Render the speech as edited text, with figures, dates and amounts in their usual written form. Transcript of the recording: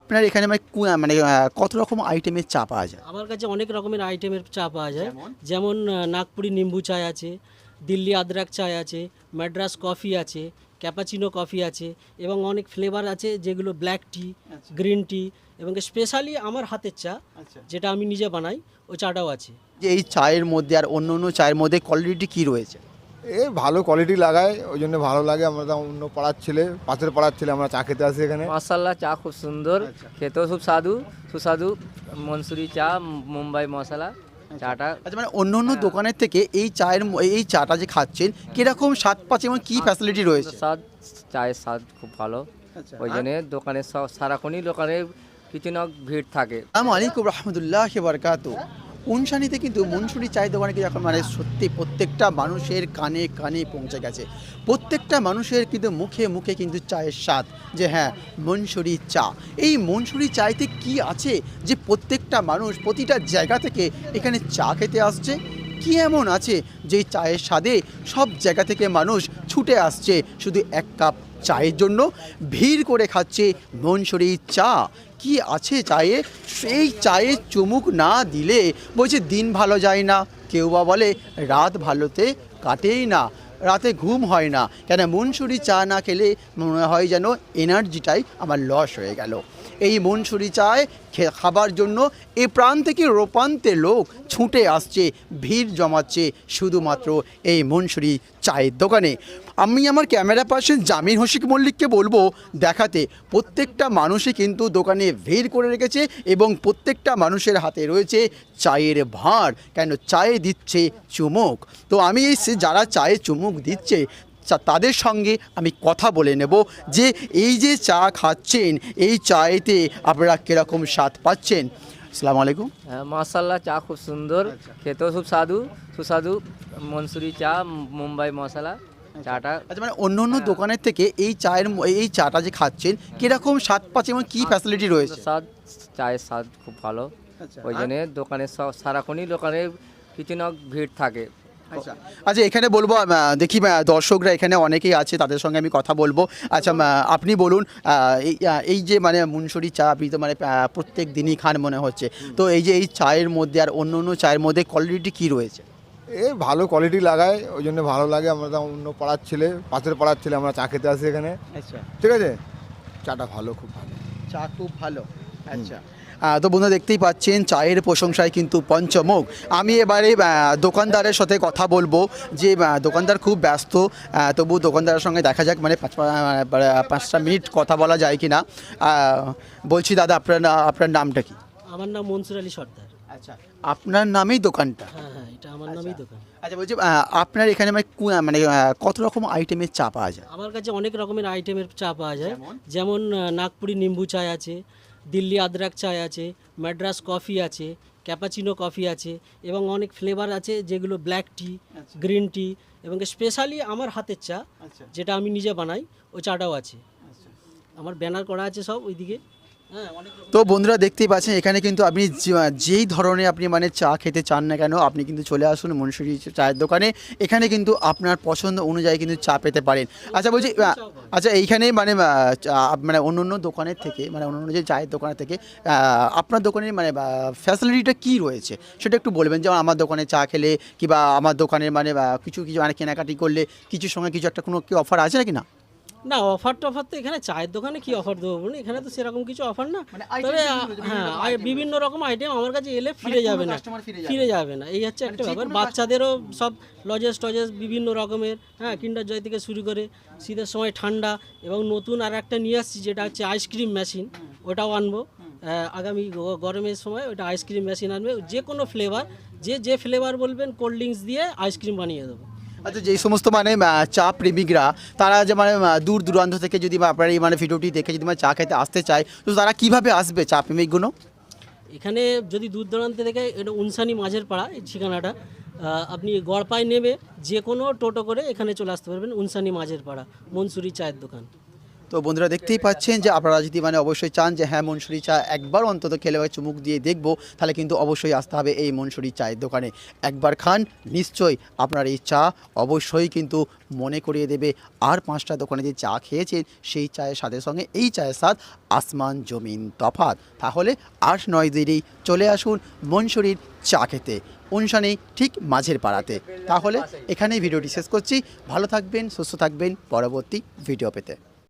আপনার এখানে মানে কত রকম আইটেমের চা পাওয়া যায়? আমার কাছে অনেক রকমের আইটেমের চা পাওয়া যায়। যেমন? যেমন নাগপুরি নিম্বু চায় আছে, দিল্লি আদরাক চায় আছে, ম্যাড্রাস কফি আছে, ক্যাপাচিনো কফি আছে এবং অনেক ফ্লেভার আছে যেগুলো ব্ল্যাক টি, আচ্ছা। গ্রিন টি এবং স্পেশালি আমার হাতের চা আচ্ছা। যেটা আমি নিজে বানাই ওই চাটাও আছে। যে এই চায়ের মধ্যে আর অন্য অন্য চায়ের মধ্যে কোয়ালিটি কি রয়েছে? এ ভালো কোয়ালিটি লাগায়, ওই জন্য ভালো লাগে। আমরা তো অন্য পাড়ার ছেলে, পাশের পাড়ার ছেলে, আমরা চা খেতে আসি এখানে। মাশাআল্লাহ চা খুব সুন্দর, খেতেও খুব সুস্বাদু মনসুরি চা, মুম্বাই মশলা চাটা। আচ্ছা, মানে অন্য অন্য দোকানের থেকে এই এই চাটা যে খাচ্ছেন কিরকম স্বাদ পাচ্ছে এবং কি ফ্যাসিলিটি রয়েছে? স্বাদ, চায়ের স্বাদ খুব ভালো। ওই জন্য দোকানে সারাক্ষণই দোকানে কিছু না ভিড় থাকে। আসসালামু আলাইকুম রহমতুল্লাহ বারকাতু। উনসানিতে কিন্তু মনসুরি চায়ের দোকানে কিন্তু এখন মানে সত্যি প্রত্যেকটা মানুষের কানে কানে পৌঁছে গেছে। প্রত্যেকটা মানুষের কিন্তু মুখে মুখে কিন্তু চায়ের স্বাদ, যে হ্যাঁ মনসুরি চা। এই মনসুরি চাইতে কি আছে যে প্রত্যেকটা মানুষ প্রতিটা জায়গা থেকে এখানে চা খেতে আসছে? কি এমন আছে যে চায়ের স্বাদে সব জায়গা থেকে মানুষ ছুটে আসছে শুধু এক কাপ চায়ের জন্য, ভিড় করে খাচ্ছে মনসুরি চা? কি আছে চায়ে? সেই চায়ে চুমুক না দিলে বলছে দিন ভালো যায় না, কেউ বা বলে রাত ভালোতে কাটেই না, রাতে ঘুম হয় না। কেন মনসুরি চা না খেলে মনে হয় যেন এনার্জিটাই আমার লস হয়ে গেল। এই মনসুরি চায় খাবার জন্য এ প্রান্ত থেকে রোপান্তে লোক ছুটে আসছে, ভিড় জমাচ্ছে শুধুমাত্র এই মনসুরি চায়ের দোকানে। আমি আমার ক্যামেরা পার্সন জামিন হোসেন মল্লিককে বলবো দেখাতে প্রত্যেকটা মানুষই কিন্তু দোকানে ভিড় করে রেখেছে এবং প্রত্যেকটা মানুষের হাতে রয়েছে চায়ের ভাঁড়, কেন চায়ে দিচ্ছে চুমুক। তো আমি যারা চায়ে চুমুক দিচ্ছে তাদের সঙ্গে আমি কথা বলে নেব যে এই যে চা খাচ্ছেন এই চায়েতে আপনারা কীরকম স্বাদ পাচ্ছেন। আসসালামু আলাইকুম। মাশাআল্লাহ চা খুব সুন্দর, খেতেও খুব সুস্বাদু মনসুরি চা, মুম্বাই মশলা চাটা। আচ্ছা, মানে অন্য অন্য দোকানের থেকে এই চাটা যে খাচ্ছেন কীরকম স্বাদ পাচ্ছেন এবং কী ফ্যাসিলিটি রয়েছে? চায়ের স্বাদ খুব ভালো। ওই জন্য দোকানে সারাক্ষণই দোকানে কিছু না ভিড় থাকে। আচ্ছা আচ্ছা, এখানে বলবো দেখি দর্শকরা এখানে অনেকেই আছে, তাদের সঙ্গে আমি কথা বলবো। আচ্ছা, আপনি বলুন এই যে মানে মনসুরি চা আপনি তো মানে প্রত্যেক দিনই খান মনে হচ্ছে, তো এই যে এই চায়ের মধ্যে আর অন্য অন্য চায়ের মধ্যে কোয়ালিটি কি রয়েছে? এ ভালো কোয়ালিটি লাগায়, ওই জন্য ভালো লাগে। আমরা তো অন্য পাড়ার ছেলে, পাশের পাড়ার ছেলে, আমরা চা খেতে আসি এখানে। আচ্ছা, ঠিক আছে, চাটা ভালো, খুব ভালো। চা খুব ভালো। আচ্ছা, তো বন্ধুরা দেখতেই পাচ্ছেন চায়ের প্রশংসায় কিন্তু পঞ্চমুখ। আমি এবারে দোকানদারের সাথে কথা বলবো যে দোকানদার খুব ব্যস্ত, তবু দোকানদারের সঙ্গে দেখা যাক মানে 5টা মিনিট কথা বলা যায় কি না। বলছি দাদা, আপনার নামটা কি? আমার নাম মনসুর আলী সর্দার। আচ্ছা, আপনার নামেই দোকানটা? হ্যাঁ হ্যাঁ, এটা আমার নামেই দোকান। আচ্ছা, বলছি আপনার এখানে মানে কত রকম আইটেমের চা পাওয়া যায়? আমার কাছে অনেক রকমের আইটেমের চা পাওয়া যায়। যেমন? যেমন নাগপুরি নিম্বু চায় আছে, দিল্লি আদরাক চায় আছে, ম্যাড্রাস কফি আছে, ক্যাপাচিনো কফি আছে এবং অনেক ফ্লেভার আছে যেগুলো ব্ল্যাক টি, গ্রিন টি এবং স্পেশালি আমার হাতের চা আচ্ছা। যেটা আমি নিজে বানাই ওই চাটাও আছে। আমার ব্যানার করা আছে সব ওইদিকে। হ্যাঁ, অনেক রকম। তো বন্ধুরা দেখতেই পাচ্ছেন এখানে কিন্তু আপনি যেই ধরনের আপনি মানে চা খেতে চান না কেন আপনি কিন্তু চলে আসুন মনসুরি চায়ের দোকানে। এখানে কিন্তু আপনার পছন্দ অনুযায়ী কিন্তু চা পেতে পারেন। আচ্ছা, বলছি আচ্ছা এইখানে মানে মানে অন্য অন্য দোকানের থেকে মানে অন্য অন্য যে চায়ের দোকানের থেকে আপনার দোকানের মানে ফ্যাসিলিটিটা কী রয়েছে সেটা একটু বলবেন। যেমন আমার দোকানে চা খেলে কিংবা আমার দোকানের মানে কিছু কিছু মানে কেনাকাটি করলে কিছুর সঙ্গে কিছু একটা কোনো কি অফার আছে নাকি? না না, অফার টফার তো এখানে চায়ের দোকানে কি অফার দেবো বলুন, এখানে তো সেরকম কিছু অফার না। মানে তবে হ্যাঁ, বিভিন্ন রকম আইটেম আমার কাছে এলে ফিরে যাবে না, এই হচ্ছে একটা ব্যাপার। বাচ্চাদেরও সব লজেস টজেস বিভিন্ন রকমের, হ্যাঁ, কিন্ডার জয় থেকে শুরু করে শীতের সময় ঠান্ডা এবং নতুন আর একটা নিয়ে আসছি যেটা হচ্ছে আইসক্রিম মেশিন, ওটাও আনবো আগামী গরমের সময়। ওটা আইসক্রিম মেশিন আনবে, যে কোনো ফ্লেভার, যে ফ্লেভার বলবেন কোল্ড ড্রিঙ্কস দিয়ে আইসক্রিম বানিয়ে দেবো। আচ্ছা, যেই সমস্ত মানে চা প্রেমিকরা তারা যে মানে দূর দূরান্ত থেকে যদি আপনার এই মানে ভিডিওটি দেখে যদি মানে চা খেতে আসতে চায় তো তারা কিভাবে আসবে চা প্রেমিকগুলো? এখানে যদি দূর দূরান্ত থেকে, এটা উনসানি মাঝের পাড়া এই ঠিকানাটা, আপনি গড়পায় নেমে যে কোনো টোটো করে এখানে চলে আসতে পারবেন। উনসানি মাঝের পাড়া মনসুরি চায়ের দোকান। তো বন্ধুরা দেখতেই পাচ্ছেন যে আপনারা যদি মানে অবশ্যই চান যে হ্যাঁ মনসুরি চা একবার অন্তত খেলে বা চুমুক দিয়ে দেখবো, তাহলে কিন্তু অবশ্যই আসতে হবে এই মনসুরি চায়ের দোকানে। একবার খান নিশ্চয়ই আপনার এই চা অবশ্যই কিন্তু মনে করিয়ে দেবে আর 5টা দোকানে যে চা খেয়েছেন সেই চায়ের স্বাদের সঙ্গে এই চায়ের স্বাদ আসমান জমিন তফাৎ। তাহলে 8-9 দিনই চলে আসুন মনসুরির চা খেতে, উনসানি ঠিক মাঝের পাড়াতে। তাহলে এখানেই ভিডিওটি শেষ করছি। ভালো থাকবেন, সুস্থ থাকবেন, পরবর্তী ভিডিও পেতে।